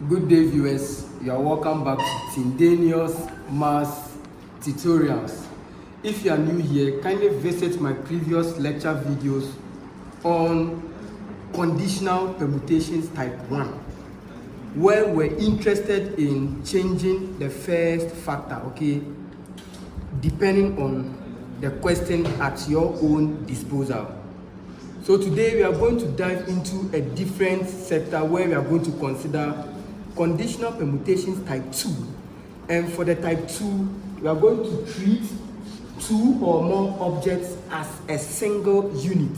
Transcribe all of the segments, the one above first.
Good day, viewers. You are welcome back to Tindanious Math Tutorials. If you are new here, kindly visit my previous lecture videos on conditional permutations type 1, where we're interested in changing the first factor, okay, depending on the question at your own disposal. So today we are going to dive into a different sector where we are going to consider conditional permutations type 2. And for the type 2, we are going to treat two or more objects as a single unit,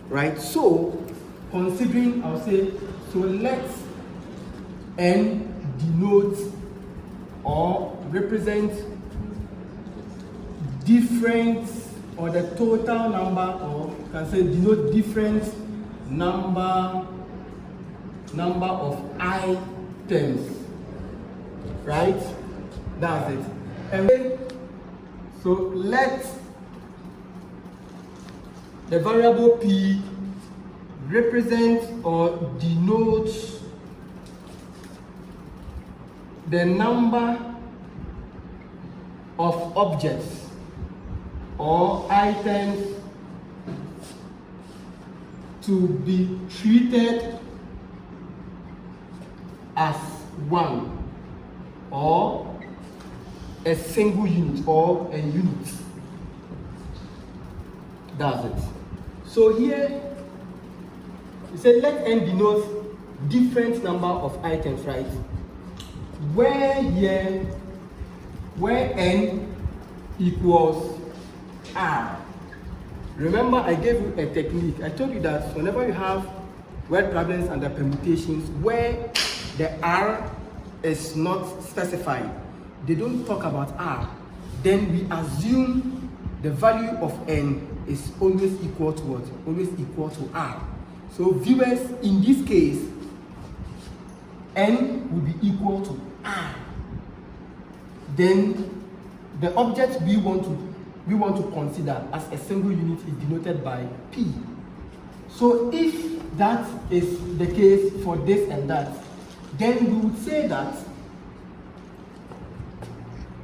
right? So considering, I'll say, so let n denote or represent different, or the total number, or you can say denote different number of items, right? That's it. And so let the variable p represent or denote the number of objects or items to be treated as one, or a single unit, or a unit. That's it. So here we say let n denote different number of items, right? Where n equals r. Remember, I gave you a technique. I told you that whenever you have word problems under permutations where the r is not specified, they don't talk about r, then we assume the value of n is always equal to what? Always equal to r. So viewers, in this case, n will be equal to r. Then the object we want to consider as a single unit is denoted by p. So if that is the case for this and that, then we would say that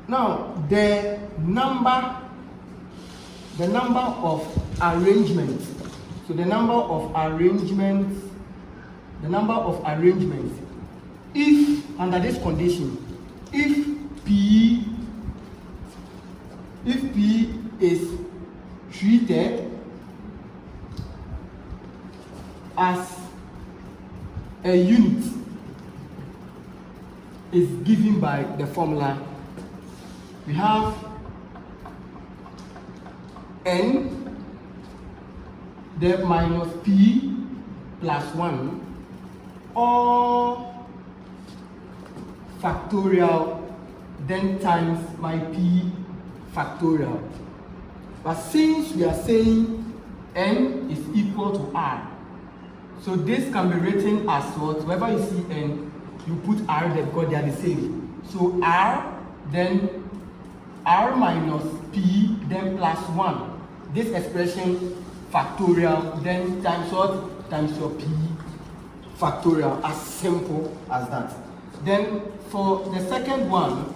now the number of arrangements, so the number of arrangements, if under this condition, if p is treated as a unit, is given by the formula. We have n, then minus p plus 1, or factorial, then times my p factorial. But since we are saying n is equal to r, so this can be written as what? Whenever you see n, you put r there because they are the same. So r, then r minus p, then plus 1. This expression factorial, then times what? Times your p factorial, as simple as that. Then for the second one,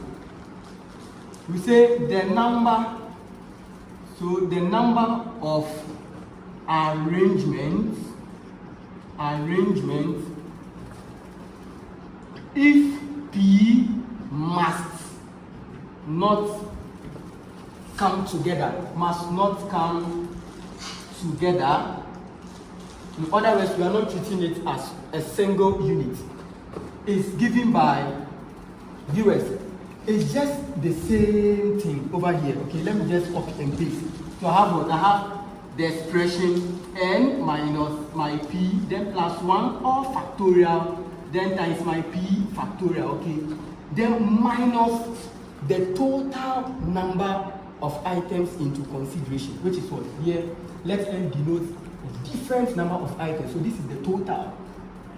we say the number, so the number of arrangements, if p must not come together, in other words, we are not treating it as a single unit, is given by viewers. It's just the same thing over here. Okay, let me just copy and paste. So I have what? I have the expression n minus my p, then plus 1, or factorial, then times my p factorial, okay? Then minus the total number of items into consideration, which is what? Here, let n denote a different number of items. So this is the total.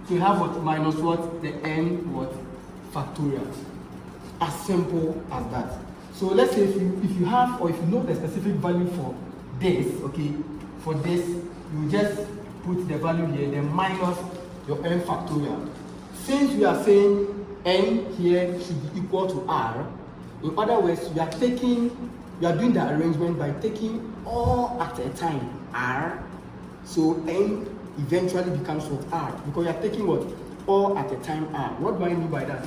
So you have what? Minus what? The n what? Factorial. As simple as that. So let's say if you have, or if you know the specific value for this, okay, for this, you just put the value here, then minus your n factorial. since we are saying n here should be equal to r, in other words, we are doing the arrangement by taking all at a time r, so n eventually becomes what? R, because we are taking what? All at a time r. What do I mean by that?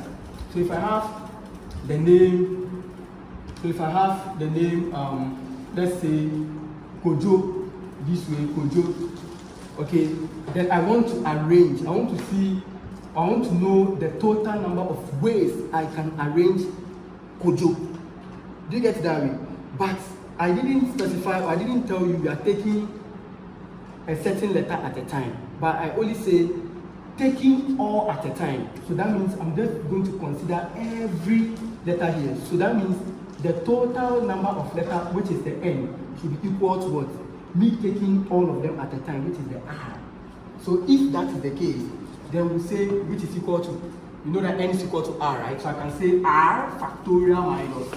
So if I have the name, let's say Kojo, this way, Kojo, okay, then I want to arrange, I want to know the total number of ways I can arrange Kojo. Do you get it that way? But I didn't specify, or I didn't tell you we are taking a certain letter at a time, but I only say taking all at a time. So that means I'm just going to consider every letter here. So that means the total number of letters, which is the n, should be equal to what? Me taking all of them at a time, which is the r. So if that is the case, then we'll say which is equal to, you know that n is equal to r, right? So I can say r factorial minus,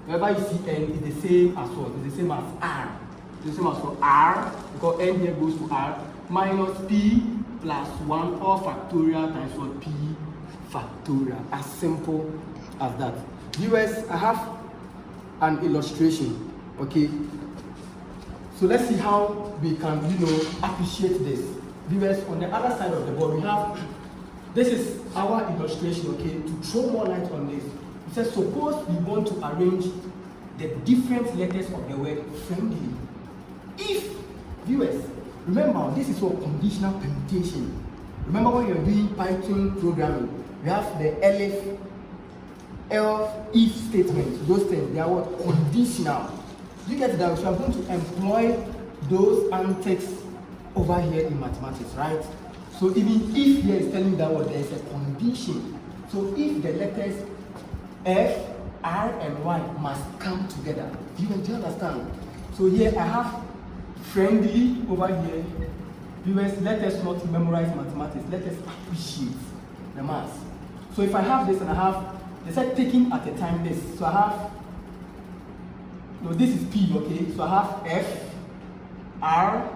wherever you see n is the same as what? It's the same as r. It's the same as for r, because n here goes to r, minus p plus 1 all factorial times what? P factorial. As simple as that. Viewers, I have an illustration, okay? So let's see how we can, appreciate this. Viewers, on the other side of the board, we have, this is our illustration, okay, to throw more light on this. It says, suppose we want to arrange the different letters of the word friendly. If, viewers, remember, this is what conditional permutation. Remember when you're doing Python programming, we have the elif, if statements, those things, they are what? Conditional. You get that? So I'm going to employ those antics over here in mathematics, right? So even if here is telling that what there is a condition. So if the letters F, R, and Y must come together. Do you understand? So here I have friendly over here. Viewers, let us not memorize mathematics. Let us appreciate the maths. So if I have this and I have, they said taking at a time this. So I have, no, this is P, okay? So I have F, R,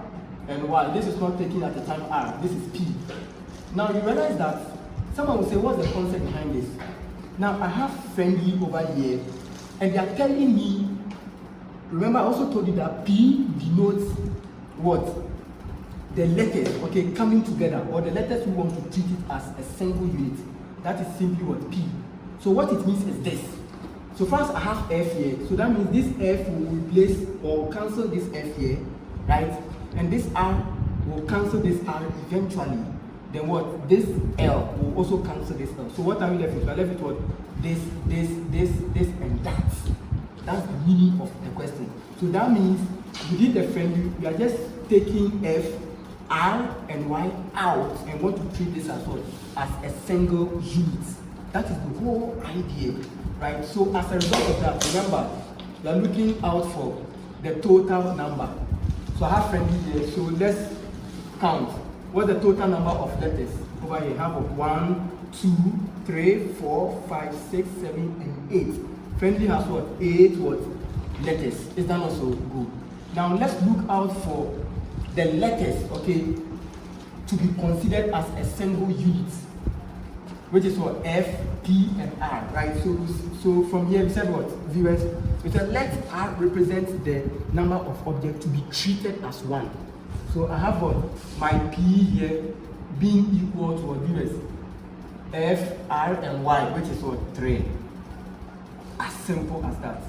and Y. This is not taking at a time R. This is P. Now you realize that someone will say, what's the concept behind this? Now I have friendly over here, and they are telling me, remember I also told you that P denotes what? The letters, okay, coming together, or the letters we want to treat it as a single unit. That is simply what? P. So what it means is this. So first I have F here, so that means this F will replace or cancel this F here, right? And this R will cancel this R eventually. Then what? This L will also cancel this L. So what are we left with? We are left with what? This, and that. That's the meaning of the question. So that means within the friendly, we are just taking F, R, and Y out and want to treat this as what? As a single unit. That is the whole idea, right? So as a result of that, remember, we are looking out for the total number. So I have friendly here, so let's count. What's the total number of letters? Over here, have 1, 2, 3, 4, 5, 6, 7, and 8. Friendly has what? 8 what? Letters. Is that also good? Now let's look out for the letters, okay, to be considered as a single unit, which is what? F, P, and R, right? So from here we said what? Viewers, we said let R represent the number of objects to be treated as one. So I have what? My P here being equal to what? Viewers? F, R, and Y, which is what? 3. As simple as that.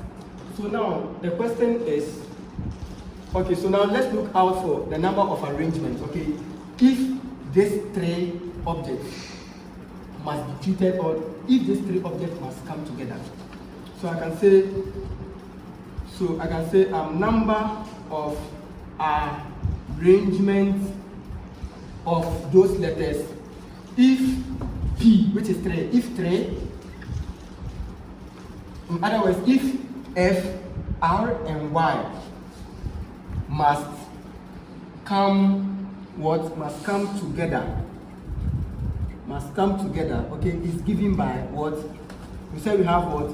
So now the question is, okay, so now let's look out for the number of arrangements, okay? If these 3 objects must be treated, or if these 3 objects must come together. So I can say, number of arrangements of those letters if P, which is 3, if 3, in other words, if F, R, and Y must come, what? Must come together. Must come together, okay, is given by what? We said we have what?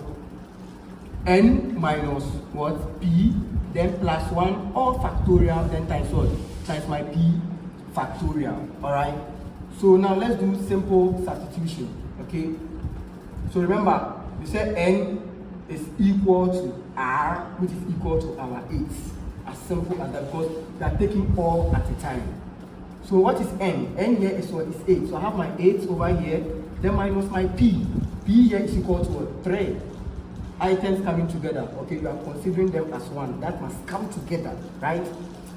N minus what? P, then plus 1, all factorial, then times what? Times my P factorial, alright? So now let's do simple substitution, okay? So remember, we said n is equal to r, which is equal to our 8. As simple as that, because we are taking all at a time. So what is n? N here is what is 8. So I have my 8 over here, then minus my p. P here is equal to what? 3. Items coming together, okay? We are considering them as 1. That must come together, right?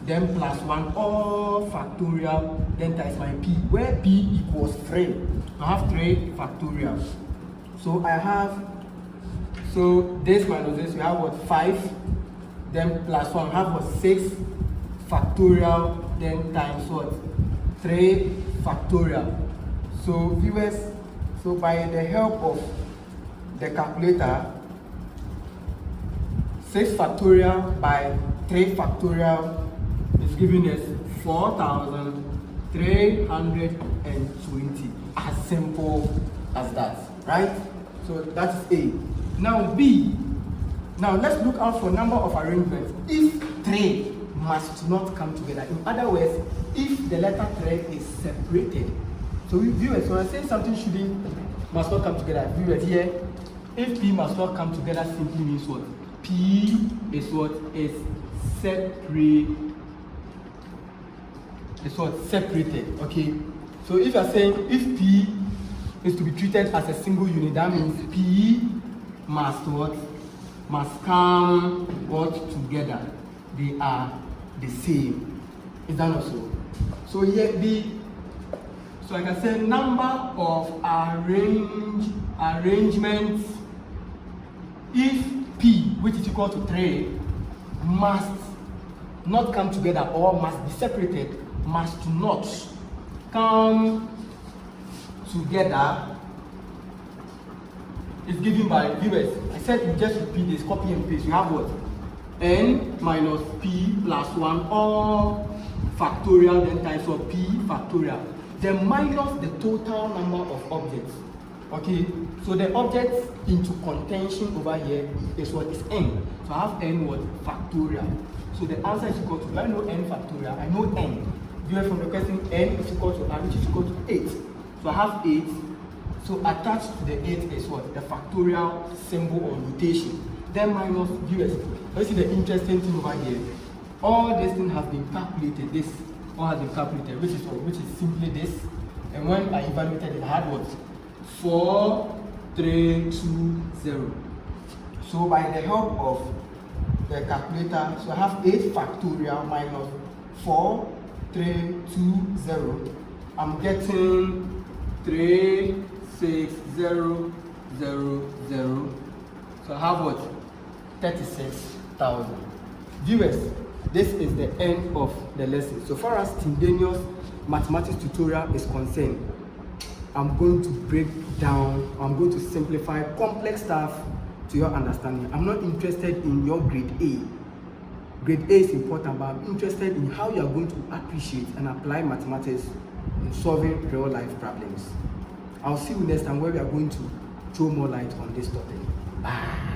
Then plus 1, all factorial, then times my p, where p equals 3. I have 3 factorial. So I have, so this minus this, we have what? 5. Then plus 1, we have what? 6 factorial, then times what? 3 factorial. So viewers, so by the help of the calculator, 6 factorial by 3 factorial is giving us 4,320. As simple as that, right? So that's A. Now B. Now let's look out for number of arrangements. If 3 must not come together. In other words, if the letter 3 is separated. So viewers, when I say something must not come together, viewers here, if P must not come together simply means what? P is what? Is separate. Is what? Separated. Okay. So if you are saying if P is to be treated as a single unit, that means P must what? Must come what? Together. They are the same. Is that not so? So here B. So I can say number of arrangements if P, which is equal to 3, must not come together or must be separated, must not come together, is given by viewers. I said you just repeat this, copy and paste. You have what? N minus P plus 1 all factorial, then times of P factorial. Then minus the total number of objects. Okay, so the objects into contention over here is what is n. So I have n what? Factorial. So the answer is equal to, do I know n factorial? I know n. View from the question, n is equal to r, which is equal to 8. So I have 8. So attached to the 8 is what? The factorial symbol or notation. Then minus viewers. Let's see the interesting thing over here. All this thing has been calculated. This all has been calculated, which is what? Which is simply this. And when I evaluated it, I had what? 4,320. So by the help of the calculator, so I have 8 factorial minus 4,320. I'm getting 36000. So I have what? 36,000. Viewers, this is the end of the lesson. So far as Tindanious mathematics tutorial is concerned, I'm going to break down, I'm going to simplify complex stuff to your understanding. I'm not interested in your grade A. Grade A is important, but I'm interested in how you are going to appreciate and apply mathematics in solving real life problems. I'll see you next time where we are going to throw more light on this topic. Bye.